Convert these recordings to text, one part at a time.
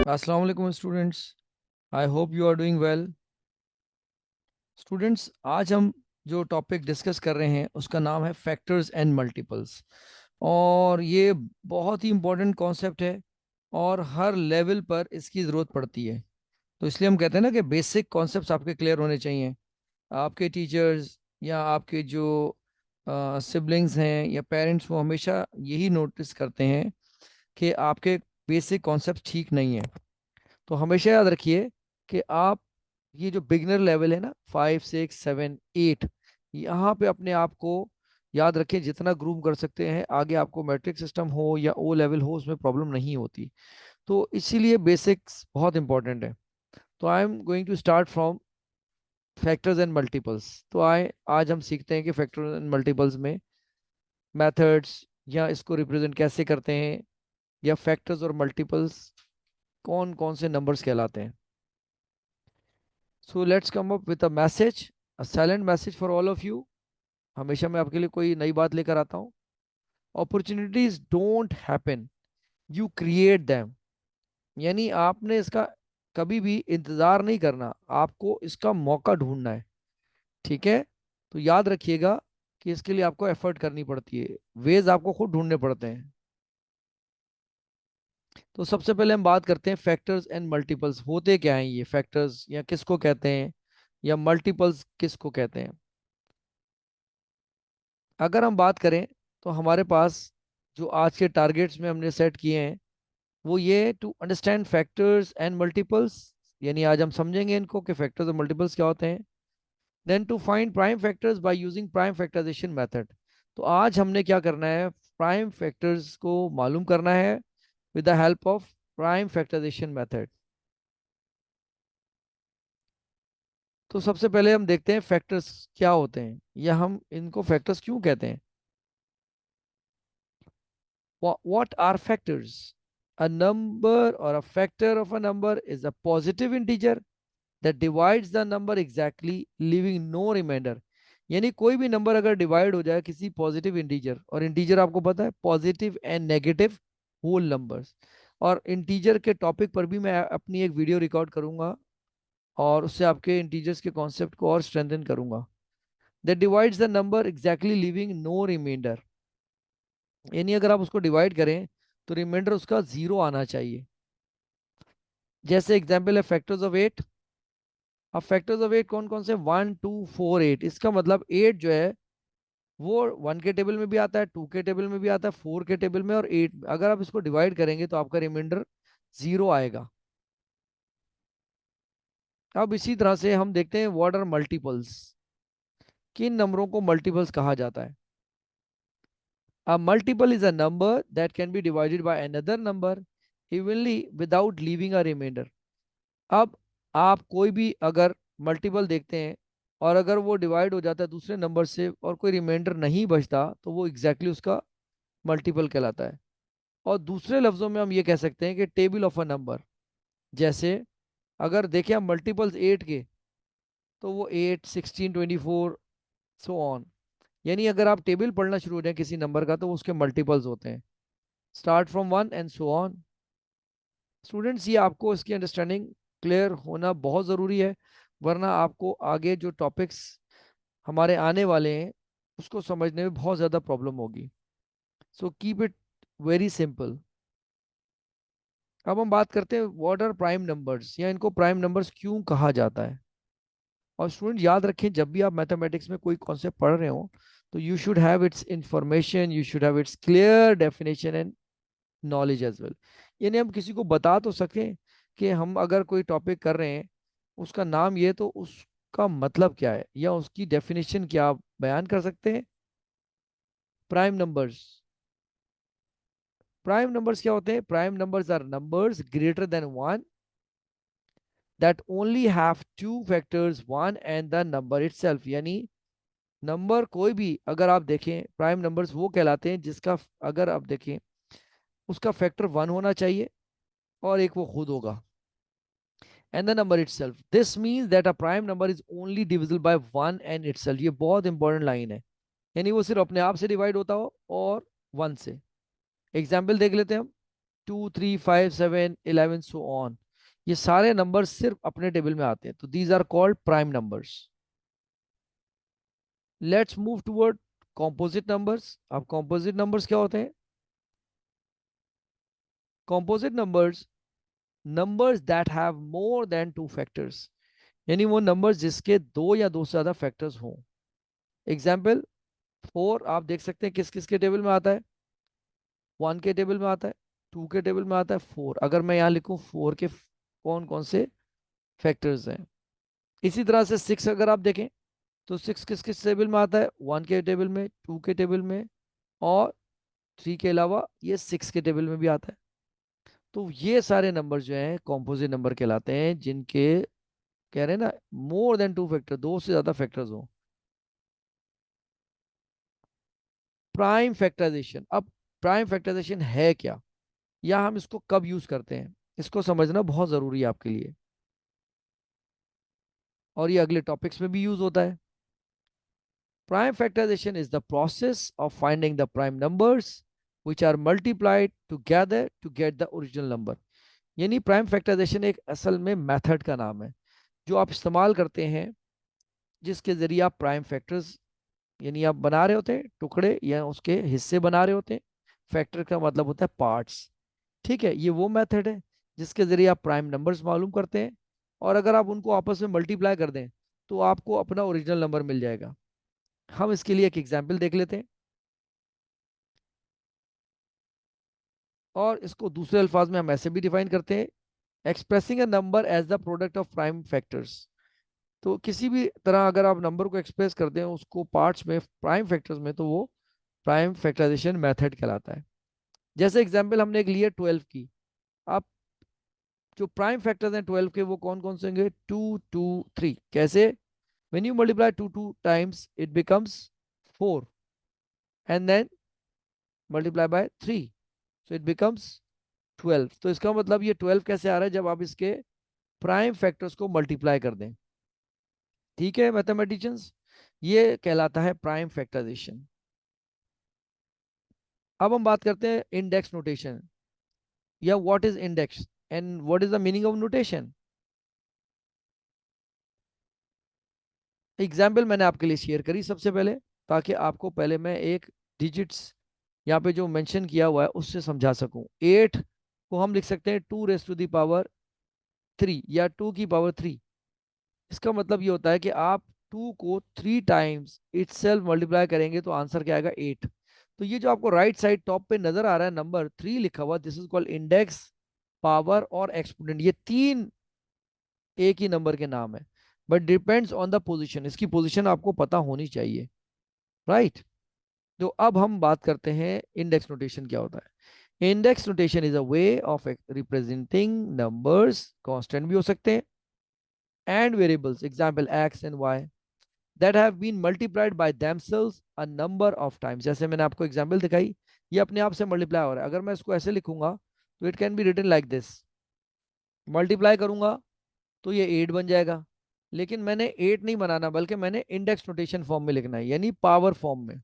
अस्सलाम वालेकुम students. I hope you are doing well. Students, आज हम जो टॉपिक डिस्कस कर रहे हैं उसका नाम है फैक्टर्स एंड मल्टीपल्स। और ये बहुत ही इम्पोर्टेंट कॉन्सेप्ट है और हर लेवल पर इसकी ज़रूरत पड़ती है। तो इसलिए हम कहते हैं ना कि बेसिक कॉन्सेप्ट्स आपके क्लियर होने चाहिए। आपके टीचर्स या आपके जो सिबलिंग्स हैं या पेरेंट्स, वो हमेशा यही नोटिस करते हैं कि आपके बेसिक कॉन्सेप्ट ठीक नहीं है। तो हमेशा याद रखिए कि आप ये जो बिगनर लेवल है ना, 5 6 7 8, यहाँ पे अपने आप को याद रखें। जितना ग्रूम कर सकते हैं, आगे आपको मैट्रिक सिस्टम हो या ओ लेवल हो, उसमें प्रॉब्लम नहीं होती। तो इसीलिए बेसिक्स बहुत इंपॉर्टेंट है। तो I am going to start from factors and multiples. तो आज हम सीखते हैं कि फैक्टर्स एंड मल्टीपल्स में मेथड्स या इसको रिप्रेजेंट कैसे करते हैं, या फैक्टर्स और मल्टीपल्स कौन कौन से नंबर्स कहलाते हैं। So let's come up with a message, a silent message for all of you. हमेशा मैं आपके लिए कोई नई बात लेकर आता हूँ। Opportunities don't happen, you create them. यानी आपने इसका कभी भी इंतजार नहीं करना, आपको इसका मौका ढूंढना है। ठीक है? तो याद रखिएगा कि इसके लिए आपको एफर्ट करनी पड़ती है, वेज आपको खुद ढूंढने पड़ते हैं। तो सबसे पहले हम बात करते हैं फैक्टर्स एंड मल्टीपल्स होते क्या हैं। ये फैक्टर्स या किसको कहते हैं, या मल्टीपल्स किसको कहते हैं। अगर हम बात करें तो हमारे पास जो आज के टारगेट्स में हमने सेट किए हैं, वो ये to understand factors and multiples. यानी आज हम समझेंगे इनको कि फैक्टर्स और मल्टीपल्स क्या होते हैं। Then to find prime factors by using prime factorization method. तो आज हमने क्या करना है, प्राइम फैक्टर्स को मालूम करना है with the help of prime factorization method. तो सबसे पहले हम देखते हैं फैक्टर्स क्या होते हैं, या हम इनको फैक्टर्स क्यों कहते हैं। What are factors? A number or a factor of a number is a positive integer that divides the number exactly, leaving no remainder. यानी कोई भी नंबर अगर डिवाइड हो जाए किसी पॉजिटिव इंटीजर, और इंटीजर आपको पता है positive and negative whole numbers. और इंटीजर के टॉपिक पर भी मैं अपनी एक वीडियो रिकॉर्ड करूंगा, और उससे आपके इंटीजर्स के कॉन्सेप्ट को और स्ट्रेंथन करूंगा। That divides the number exactly, leaving no remainder. यानी अगर आप उसको डिवाइड करें तो रिमाइंडर उसका जीरो आना चाहिए। जैसे एग्जांपल है फैक्टर्स ऑफ 8। अब फैक्टर्स ऑफ 8 कौन कौन से, 1 2 4 8। इसका मतलब 8 जो है वो 1 के टेबल में भी आता है, 2 के टेबल में भी आता है, 4 के टेबल में, और 8। अगर आप इसको डिवाइड करेंगे तो आपका रिमाइंडर जीरो आएगा। अब इसी तरह से हम देखते हैं व्हाट आर मल्टीपल्स। किन नंबरों को मल्टीपल्स कहा जाता है। A multiple is a number that can be divided by another number evenly without leaving a remainder. अब आप कोई भी अगर मल्टीपल देखते हैं, और अगर वो डिवाइड हो जाता है दूसरे नंबर से और कोई रिमाइंडर नहीं बचता, तो वो एग्जैक्टली उसका मल्टीपल कहलाता है। और दूसरे लफ्जों में हम ये कह सकते हैं कि टेबल ऑफ अ नंबर। जैसे अगर देखें हम मल्टीपल्स 8 के, तो वो 8 16 24 सो ऑन। यानी अगर आप टेबल पढ़ना शुरू हो जाए किसी नंबर का, तो वो उसके मल्टीपल्स होते हैं, start from 1 and so on. Students, ये आपको इसकी अंडरस्टैंडिंग क्लियर होना बहुत ज़रूरी है, वरना आपको आगे जो टॉपिक्स हमारे आने वाले हैं उसको समझने में बहुत ज़्यादा प्रॉब्लम होगी। So keep it very simple. अब हम बात करते हैं व्हाट आर प्राइम नंबर्स, या इनको प्राइम नंबर्स क्यों कहा जाता है। और स्टूडेंट याद रखें, जब भी आप मैथमेटिक्स में कोई कॉन्सेप्ट पढ़ रहे हो, तो you should have its information, you should have its clear definition and knowledge as well. यानी हम किसी को बता तो सकें कि हम अगर कोई टॉपिक कर रहे हैं, उसका नाम ये, तो उसका मतलब क्या है या उसकी डेफिनेशन क्या आप बयान कर सकते हैं। प्राइम नंबर्स, प्राइम नंबर्स क्या होते हैं। Prime numbers are numbers greater than one that only have two factors, one and the number itself. यानी नंबर कोई भी अगर आप देखें, प्राइम नंबर्स वो कहलाते हैं जिसका अगर आप देखें उसका फैक्टर वन होना चाहिए और एक वो खुद होगा, and the number itself. This means that a prime number is only divisible by one and itself. ये बहुत इंपॉर्टेंट लाइन है। यानी वो सिर्फ अपने आप से डिवाइड होता हो और वन से। एग्जाम्पल देख लेते हैं हम। 2 3 5 7 11 सो ऑन, ये सारे नंबर सिर्फ अपने टेबल में आते हैं, तो these are called prime numbers. Let's move toward composite numbers. अब कॉम्पोजिट नंबर्स क्या होते हैं? Composite numbers, numbers that have more than two factors, यानी वो नंबर्स जिसके दो या दो से ज्यादा फैक्टर्स हों। एग्जाम्पल, 4 आप देख सकते हैं किस किस के टेबल में आता है? 1 के टेबल में आता है, 2 के टेबल में आता है, 4। अगर मैं यहाँ लिखूं 4 के कौन कौन से फैक्टर्स हैं। इसी तरह से 6 अगर आप देखें तो 6 किस किस टेबल में आता है? 1 के टेबल में, 2 के टेबल में, और 3 के अलावा ये 6 के टेबल में भी आता है। तो ये सारे नंबर जो हैं कॉम्पोजिट नंबर कहलाते हैं, जिनके कह रहे हैं ना मोर देन टू फैक्टर, दो से ज्यादा फैक्टर्स हो। Prime factorization. अब प्राइम फैक्टराइजेशन है क्या, या हम इसको कब यूज करते हैं, इसको समझना बहुत जरूरी है आपके लिए, और ये अगले टॉपिक्स में भी यूज होता है। Prime factorization is the process of finding the prime numbers which are multiplied together to get the original number। यानी प्राइम फैक्टराइजेशन एक असल में मेथड का नाम है जो आप इस्तेमाल करते हैं, जिसके जरिए आप प्राइम फैक्टर्स, यानी आप बना रहे होते हैं टुकड़े या उसके हिस्से बना रहे होते हैं। फैक्टर का मतलब होता है पार्ट्स। ठीक है, ये वो मेथड है जिसके जरिए आप प्राइम नंबर्स मालूम करते हैं, और अगर आप उनको आपस में मल्टीप्लाई कर दें तो आपको अपना ओरिजिनल नंबर मिल जाएगा। हम इसके लिए एक एग्जाम्पल देख लेते हैं, और इसको दूसरे अल्फाज में हम ऐसे भी डिफाइन करते हैं, expressing a number as the product of prime factors. तो किसी भी तरह अगर आप नंबर को एक्सप्रेस करते हैं उसको पार्ट्स में, प्राइम फैक्टर्स में, तो वो प्राइम फैक्टराइजेशन मेथड कहलाता है। जैसे एग्जाम्पल हमने एक लिया 12 की। आप जो प्राइम फैक्टर्स हैं 12 के, वो कौन कौन से होंगे? 2 2 3। कैसे? when you multiply 2 times it becomes 4, and then multiply by 3 so it becomes 12। तो इसका मतलब ये 12 कैसे आ रहा है? जब आप इसके प्राइम फैक्टर्स को मल्टीप्लाई कर दें। ठीक है मैथमेटिशियंस, ये कहलाता है प्राइम फैक्टराइजेशन। अब हम बात करते हैं इंडेक्स नोटेशन, या what is index and what is the meaning of notation. Example मैंने आपके लिए शेयर करी सबसे पहले, ताकि आपको पहले मैं एक डिजिट्स यहाँ पे जो मेंशन किया हुआ है उससे समझा सकूं। 8 को हम लिख सकते हैं 2 raised to the power 3, या 2 की पावर 3। इसका मतलब ये होता है कि आप 2 को 3 टाइम्स इट सेल्फ मल्टीप्लाई करेंगे तो आंसर क्या आएगा? 8। तो ये जो आपको राइट साइड टॉप पे नजर आ रहा है नंबर 3 लिखा हुआ, this is called index, power or exponent. ये तीन एक ही नंबर के नाम है, but depends on the position. इसकी पोजीशन आपको पता होनी चाहिए, राइट। तो अब हम बात करते हैं इंडेक्स नोटेशन क्या होता है। Index notation is a way of representing numbers, constant भी हो सकते हैं, and variables, example x and y, that have been multiplied by themselves a number of times। जैसे मैंने आपको एग्जांपल दिखाई, ये अपने आप से मल्टीप्लाई हो रहा है। अगर मैं इसको ऐसे लिखूंगा तो it can be written like this, multiply करूंगा तो ये 8 बन जाएगा। लेकिन मैंने 8 नहीं बनाना, बल्कि मैंने इंडेक्स नोटेशन फॉर्म में लिखना है, यानी पावर फॉर्म में।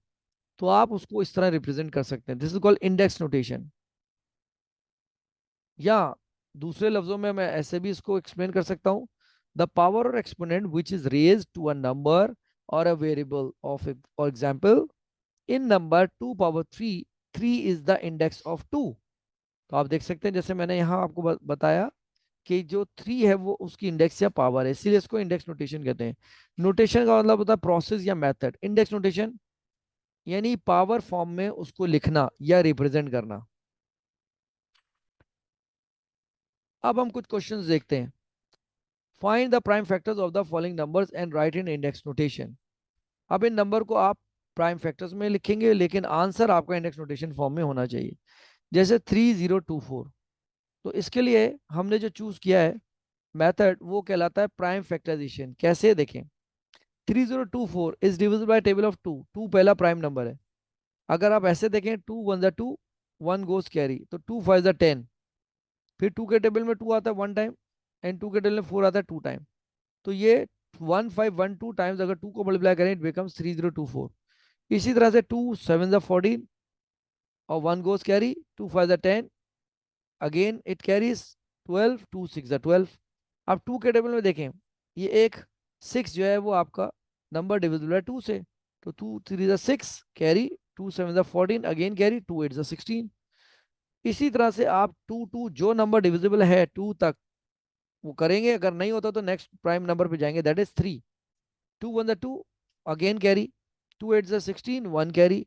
तो आप उसको इस तरह रिप्रेजेंट कर सकते हैं, this is called index notation. या दूसरे लफ्जों में मैं ऐसे भी इसको एक्सप्लेन कर सकता हूँ, the power or exponent which is raise to a number or a variable of, for example in number 2 power 3, 3 is the index of 2। तो आप देख सकते हैं, जैसे मैंने यहाँ आपको बताया कि जो 3 है वो उसकी इंडेक्स या पावर है, इसीलिए इसको इंडेक्स नोटेशन कहते हैं। नोटेशन का मतलब होता है प्रोसेस या मेथड। इंडेक्स नोटेशन यानी पावर फॉर्म में उसको लिखना या रिप्रेजेंट करना। अब हम कुछ क्वेश्चंस देखते हैं। Find the prime factors of the following numbers and right in index notation. अब इन नंबर को आप प्राइम फैक्टर्स में लिखेंगे, लेकिन आंसर आपका इंडेक्स नोटेशन फॉर्म में होना चाहिए। जैसे 3024, तो इसके लिए हमने जो चूज किया है मेथड, वो कहलाता है प्राइम फैक्टराइजेशन। कैसे देखें? 3024 is divisible by table of 2, 2 पहला प्राइम नंबर है। अगर आप ऐसे देखें, 2 1 2, 1 गोज कैरी, तो 2 5 10। फिर 2 के टेबल में 2 आता है 1 टाइम, एंड 2 के टेबल में 4 आता है 2 टाइम। तो ये 1512 टाइम्स अगर 2 को मल्टीप्लाई करें, इट बिकम्स 3024। इसी तरह से 2 7 14, और 1 goes carry, 2 5 10, again it carries 12, 2 6 12। अब 2 के टेबल में देखें, ये एक 6 जो है वो आपका नंबर डिविजिबल है 2 से, तो 2 3 6 कैरी, 2 7 14, अगेन कैरी, 2 8 16। इसी तरह से आप 2 2 जो नंबर डिविजिबल है 2 तक वो करेंगे, अगर नहीं होता तो नेक्स्ट प्राइम नंबर पे जाएंगे, that is 3। 2 1 2, again carry, 2 8 16, 1 carry,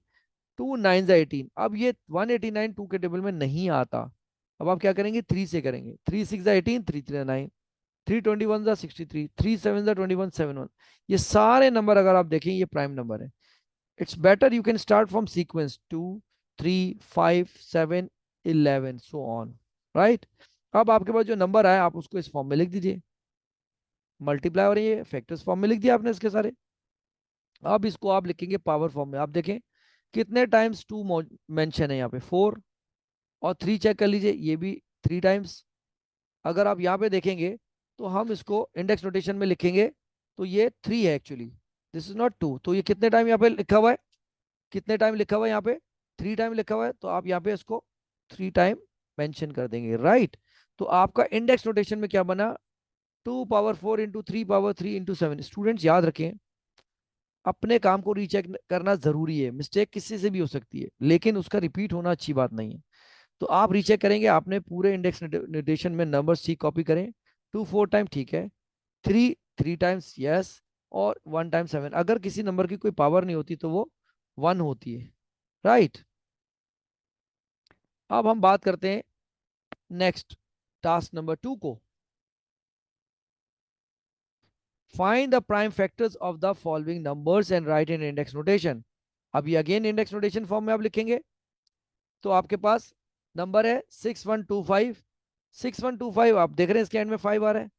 2 9 18। अब ये 189 2 के टेबल में नहीं आता। अब आप क्या करेंगे, 3 से करेंगे, 3 6 18, 3 3 9, 3 21 63, 3 7 21 7 1। ये सारे नंबर अगर आप देखें ये प्राइम नंबर है। It's better you can start from sequence 2 3 5 7 11 so on, right. अब आपके पास जो नंबर आया आप उसको इस फॉर्म में लिख दीजिए, मल्टीप्लाई और ये फैक्टर्स फॉर्म में लिख दिया आपने इसके सारे। अब इसको आप लिखेंगे पावर फॉर्म में। आप देखें कितने टाइम्स 2 मेंशन है यहाँ पे, 4, और 3 चेक कर लीजिए, ये भी 3 टाइम्स। अगर आप यहाँ पे देखेंगे तो हम इसको इंडेक्स नोटेशन में लिखेंगे, तो ये 3 है एक्चुअली, दिस इज नॉट 2। तो ये कितने टाइम यहाँ पे लिखा हुआ है, कितने टाइम लिखा हुआ है यहाँ पे, 3 टाइम लिखा हुआ है, तो आप यहाँ पे इसको 3 टाइम मेंशन कर देंगे, राइट। तो आपका इंडेक्स नोटेशन में क्या बना, 2 power 4 into 3 power 3 into 7। Students याद रखें, अपने काम को रीचेक करना जरूरी है, मिस्टेक किसी से भी हो सकती है लेकिन उसका रिपीट होना अच्छी बात नहीं है। तो आप रीचेक करेंगे, आपने पूरे इंडेक्स नोटेशन में नंबर सी कॉपी करें, 2 4 टाइम ठीक है, 3 3 टाइम्स यस, और 1 टाइम 7। अगर किसी नंबर की कोई पावर नहीं होती तो वो 1 होती है, राइट। अब हम बात करते हैं नेक्स्ट टास्क नंबर 2 को, find the prime factors of the following numbers and right in index notation. अब ये अगेन इंडेक्स नोटेशन फॉर्म में आप लिखेंगे, तो आपके पास नंबर है 6125। 6125 आप देख रहे हैं इसके एंड में 5 आ रहा है,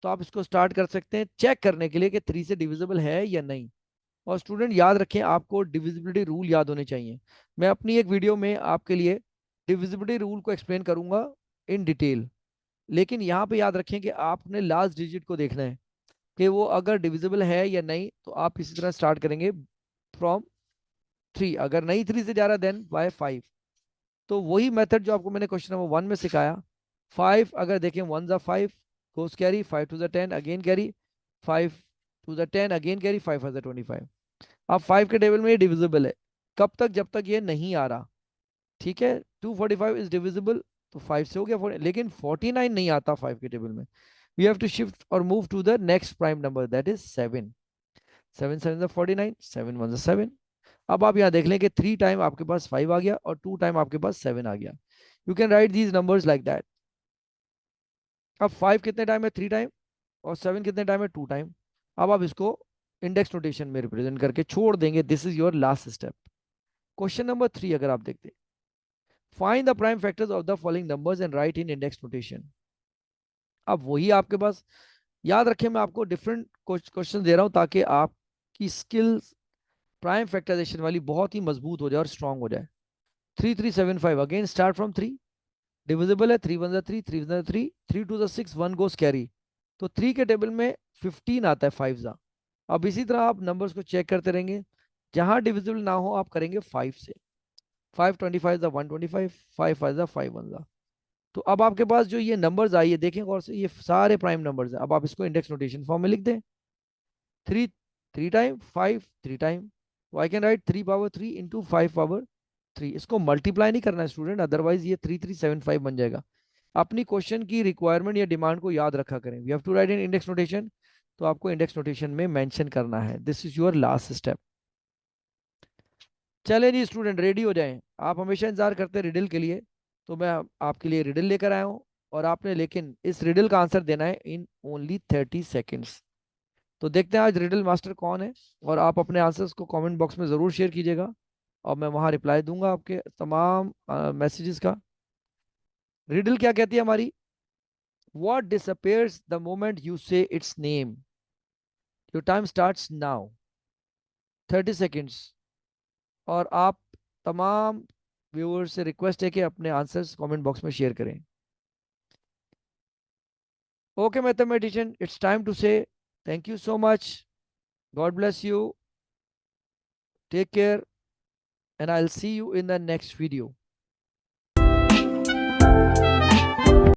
तो आप इसको स्टार्ट कर सकते हैं चेक करने के लिए कि 3 से डिविजिबल है या नहीं। और स्टूडेंट याद रखें, आपको डिविजिबिलिटी रूल याद होने चाहिए। मैं अपनी एक वीडियो में आपके लिए डिविजिबिलिटी रूल को एक्सप्लेन करूंगा इन डिटेल, लेकिन यहाँ पे याद रखें कि आपने लास्ट डिजिट को देखना है कि वो अगर डिविजिबल है या नहीं। तो आप इसी तरह स्टार्ट करेंगे फ्रॉम 3, अगर नहीं 3 से जा रहा देन बाय 5। तो वही मेथड जो आपको मैंने क्वेश्चन नंबर 1 में सिखाया, 5 अगर देखें 1 जा 5 goes carry, 5 to the 10 again carry, 5 to the 10 again carry, 5 जा 25। अब 5 के टेबल में ये डिविजिबल है, कब तक, जब तक ये नहीं आ रहा, ठीक है। 245 इज डिविजिबल, तो 5 से हो गया 40, लेकिन 49 नहीं आता 5 के टेबल में। वी हैव टू शिफ्ट और move to the next prime number that is 7। 7 7 49, 7 1 7। अब आप यहाँ देख लें कि 3 टाइम आपके पास 5 आ गया और 2 टाइम आपके पास 7 आ गया। You can write these numbers like that. अब 5 कितने टाइम है, 3 टाइम, और 7 कितने टाइम है, 2 टाइम। अब आप इसको इंडेक्स नोटेशन में रिप्रेजेंट करके छोड़ देंगे, this is your last step. Question number 3 अगर आप देखते हैं, find the prime factors of the following numbers and right in index notation. अब वही आपके पास, याद रखें मैं आपको डिफरेंट क्वेश्चन दे रहा हूं ताकि आपकी स्किल्स प्राइम फैक्टराइजेशन वाली बहुत ही मजबूत हो जाए और स्ट्रांग हो जाए। 3375 अगेन स्टार्ट फ्रॉम 3, डिविजिबल है, 3 1 3, 3 1 3, 3 2 6, 1 गोस कैरी। तो 3 के टेबल में 15 आता है 5 जा। अब इसी तरह आप नंबर्स को चेक करते रहेंगे, जहां डिविजिबल ना हो आप करेंगे 5 से, 5 25 जा 125, 5 5 जा 5 1 जा। तो अब आपके पास जो ये नंबर्स आई है देखें और से, ये सारे प्राइम नंबर्स हैं। अब आप इसको इंडेक्स नोटेशन फॉर्म में लिख दें, 3 3 टाइम, 5 3 टाइम, तो I can write 3 power 3 into 5 power 3। इसको मल्टीप्लाई नहीं करना है स्टूडेंट, अदरवाइज ये 3375 बन जाएगा। अपनी क्वेश्चन की रिक्वायरमेंट या डिमांड को याद रखा करें, we have to write in index notation, तो आपको इंडेक्स नोटेशन में मेंशन करना है, this is your last step. चले जी स्टूडेंट रेडी हो जाएं, आप हमेशा इंतजार करते हैं रिडल के लिए, तो मैं आपके लिए रिडल लेकर आया हूँ, और आपने लेकिन इस रिडल का आंसर देना है इन ओनली 30 सेकेंड्स। तो देखते हैं आज रिडल मास्टर कौन है, और आप अपने आंसर्स को कमेंट बॉक्स में ज़रूर शेयर कीजिएगा, और मैं वहाँ रिप्लाई दूंगा आपके तमाम मैसेजेस का। रिडल क्या कहती है हमारी, what disappears the moment you say its name. Your time starts now, 30 seconds. और आप तमाम व्यूअर्स से रिक्वेस्ट है कि अपने आंसर्स कमेंट बॉक्स में शेयर करें। Okay mathematician, it's time to say thank you so much, God bless you, take care, and I'll see you in the next video.